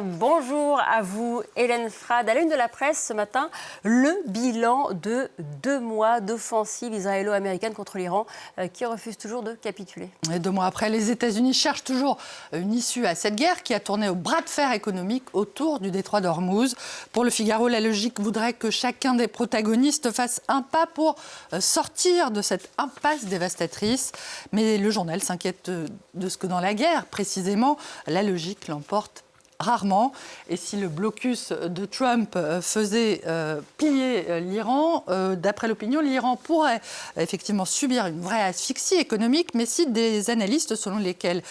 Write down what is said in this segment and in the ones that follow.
Bonjour à vous, Hélène Frade. À la une de la presse ce matin, le bilan de 2 mois d'offensive israélo-américaine contre l'Iran qui refuse toujours de capituler. Et 2 mois après, les États-Unis cherchent toujours une issue à cette guerre qui a tourné au bras de fer économique autour du détroit d'Ormuz. Pour le Figaro, la logique voudrait que chacun des protagonistes fasse un pas pour sortir de cette impasse dévastatrice. Mais le journal s'inquiète de ce que dans la guerre, précisément, la logique l'emporte rarement. Et si le blocus de Trump faisait plier l'Iran, d'après l'opinion, l'Iran pourrait effectivement subir une vraie asphyxie économique, mais cite des analystes selon lesquels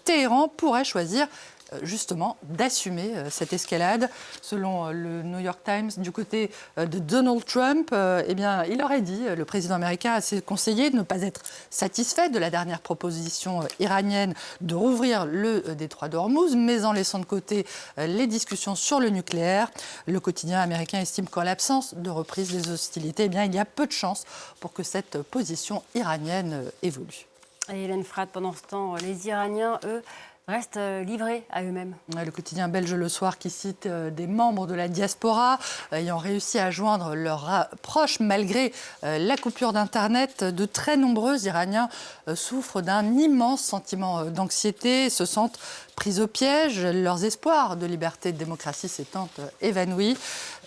Téhéran pourrait choisir justement d'assumer cette escalade. Selon le New York Times, du côté de Donald Trump, il aurait dit, le président américain, à ses conseillers de ne pas être satisfait de la dernière proposition iranienne de rouvrir le détroit d'Ormuz, mais en laissant de côté les discussions sur le nucléaire. Le quotidien américain estime qu'en l'absence de reprise des hostilités, il y a peu de chances pour que cette position iranienne évolue. Et Hélène Frade, pendant ce temps, les Iraniens, eux, restent livrés à eux-mêmes. Le quotidien belge Le Soir qui cite des membres de la diaspora ayant réussi à joindre leurs proches malgré la coupure d'Internet. De très nombreux Iraniens souffrent d'un immense sentiment d'anxiété, se sentent pris au piège, leurs espoirs de liberté et de démocratie s'étant évanouis.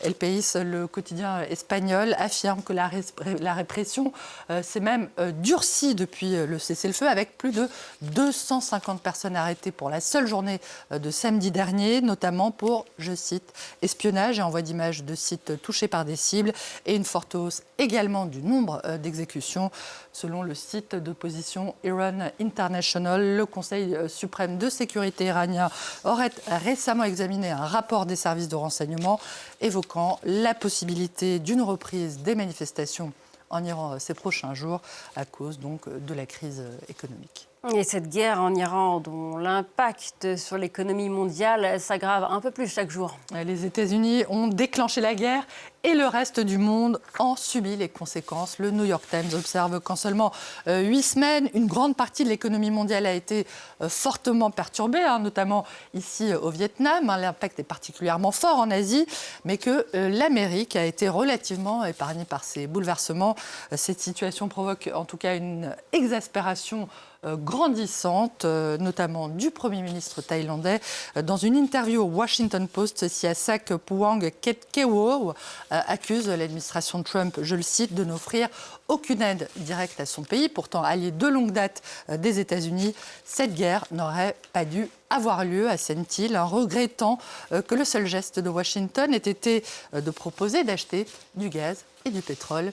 El País, le quotidien espagnol, affirme que la répression s'est même durcie depuis le cessez-le-feu, avec plus de 250 personnes arrêtées pour la seule journée de samedi dernier, notamment pour, je cite, espionnage et envoi d'images de sites touchés par des cibles, et une forte hausse également du nombre d'exécutions. Selon le site d'opposition Iran International, le Conseil suprême de sécurité iranien aurait récemment examiné un rapport des services de renseignement évoquant la possibilité d'une reprise des manifestations en Iran ces prochains jours à cause donc de la crise économique. Et cette guerre en Iran, dont l'impact sur l'économie mondiale s'aggrave un peu plus chaque jour. Les États-Unis ont déclenché la guerre et le reste du monde en subit les conséquences. Le New York Times observe qu'en seulement 8 semaines, une grande partie de l'économie mondiale a été fortement perturbée, notamment ici au Vietnam. L'impact est particulièrement fort en Asie, mais que l'Amérique a été relativement épargnée par ces bouleversements. Cette situation provoque en tout cas une exaspération grandissante, notamment du Premier ministre thaïlandais. Dans une interview au Washington Post, Sihasak Phuangketkeow accuse l'administration de Trump, je le cite, de n'offrir aucune aide directe à son pays, pourtant allié de longue date des États-Unis. Cette guerre n'aurait pas dû avoir lieu, assène-t-il, regrettant que le seul geste de Washington ait été de proposer d'acheter du gaz et du pétrole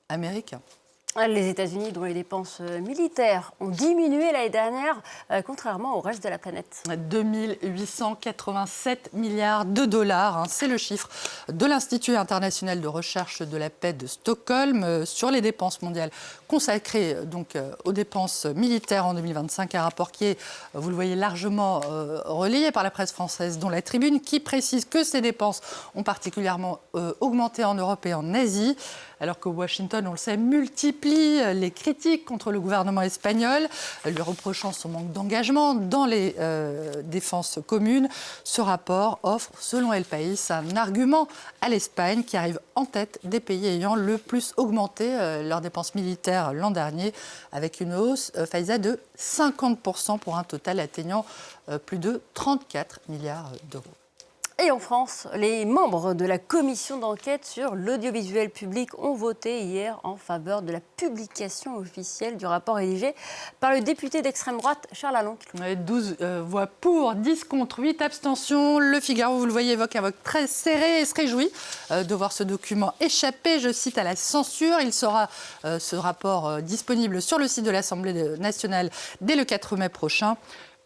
américains. Les États-Unis, dont les dépenses militaires ont diminué l'année dernière, contrairement au reste de la planète. 2 887 milliards de dollars, c'est le chiffre de l'Institut international de recherche de la paix de Stockholm sur les dépenses mondiales consacrées donc aux dépenses militaires en 2025. Un rapport qui est, vous le voyez, largement relayé par la presse française, dont la Tribune, qui précise que ces dépenses ont particulièrement augmenté en Europe et en Asie, alors que Washington, on le sait, multiplie les critiques contre le gouvernement espagnol, lui reprochant son manque d'engagement dans les défenses communes. Ce rapport offre, selon El País, un argument à l'Espagne qui arrive en tête des pays ayant le plus augmenté leurs dépenses militaires l'an dernier, avec une hausse, Faiza, de 50% pour un total atteignant plus de 34 milliards d'euros. Et en France, les membres de la commission d'enquête sur l'audiovisuel public ont voté hier en faveur de la publication officielle du rapport rédigé par le député d'extrême droite Charles Aloncle. 12 voix pour, 10 contre, 8 abstentions. Le Figaro, vous le voyez, évoque un vote très serré et se réjouit de voir ce document échapper, je cite, à la censure. Il sera, ce rapport, disponible sur le site de l'Assemblée nationale dès le 4 mai prochain.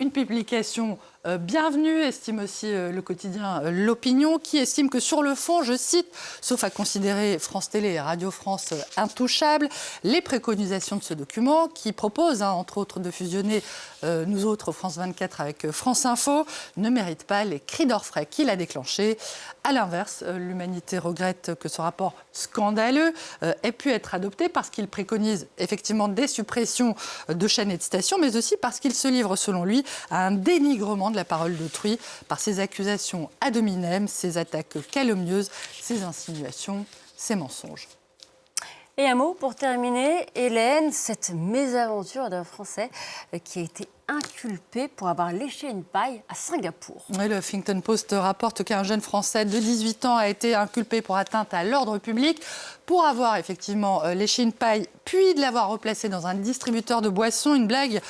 Une publication bienvenue, estime aussi le quotidien L'Opinion, qui estime que sur le fond, je cite, sauf à considérer France Télé et Radio France intouchables, les préconisations de ce document, qui propose, entre autres, de fusionner nous autres, France 24, avec France Info, ne méritent pas les cris d'orfraie qu'il a déclenchés. À l'inverse, l'humanité regrette que ce rapport scandaleux ait pu être adopté parce qu'il préconise effectivement des suppressions de chaînes et de stations, mais aussi parce qu'il se livre, selon lui, à un dénigrement de la parole d'autrui par ses accusations ad hominem, ses attaques calomnieuses, ses insinuations, ses mensonges. Et un mot pour terminer, Hélène, cette mésaventure d'un Français qui a été inculpé pour avoir léché une paille à Singapour. Oui, le Huffington Post rapporte qu'un jeune Français de 18 ans a été inculpé pour atteinte à l'ordre public pour avoir effectivement léché une paille, puis de l'avoir replacée dans un distributeur de boissons, une blague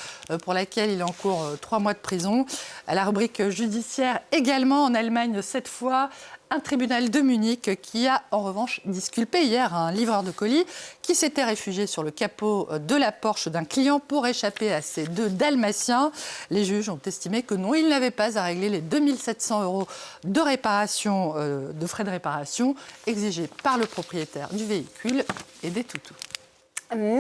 pour laquelle il encourt 3 mois de prison. À la rubrique judiciaire également, en Allemagne cette fois, un tribunal de Munich qui a en revanche disculpé hier un livreur de colis qui s'était réfugié sur le capot de la Porsche d'un client pour échapper à ses 2 dalmatiens. Les juges ont estimé que non, il n'avait pas à régler les 2 700 € de réparation, de frais de réparation exigés par le propriétaire du véhicule et des toutous.